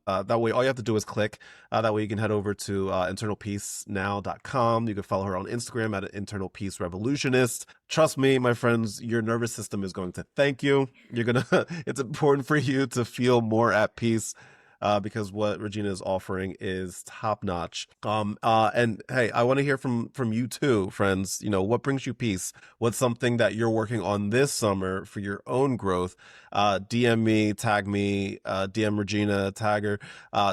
That way, all you have to do is click. That way, you can head over to internalpeacenow.com. You can follow her on Instagram at Internal Peace Revolutionist. Trust me, my friends, your nervous system is going to thank you. It's important for you to feel more at peace, because what Regena is offering is top notch. And hey, I want to hear from you too, friends. What brings you peace? What's something that you're working on this summer for your own growth? DM me, tag me, DM Regena, tag her.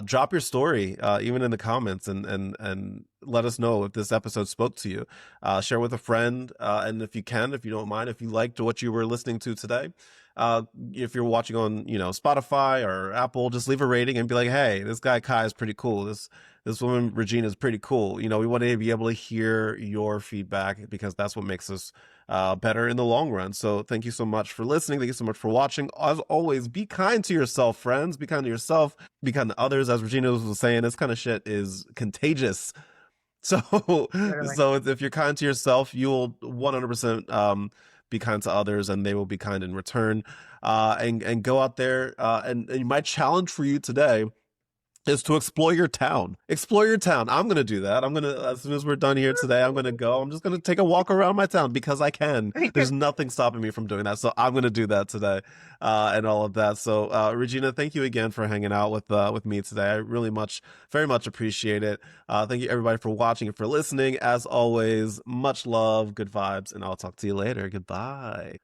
Drop your story, even in the comments, and let us know if this episode spoke to you. Share with a friend, and if you can, if you don't mind, if you liked what you were listening to today, if you're watching on Spotify or Apple, just leave a rating and be like, hey, this guy Kai is pretty cool, this woman Regena is pretty cool. We want to be able to hear your feedback, because that's what makes us better in the long run. So thank you so much for listening. Thank you so much for watching. As always, be kind to yourself, friends. Be kind to yourself, be kind to others. As Regena was saying, this kind of shit is contagious. So, Totally. so if you're kind to yourself, you will 100% be kind to others, and they will be kind in return. And go out there. And my challenge for you today is to explore your town. Explore your town. I'm gonna do that. As soon as we're done here today, I'm gonna go. I'm just gonna take a walk around my town, because I can. There's nothing stopping me from doing that. So I'm gonna do that today, and all of that. So, Regena, thank you again for hanging out with me today. I really very much appreciate it. Thank you everybody for watching and for listening. As always, much love, good vibes, and I'll talk to you later. Goodbye.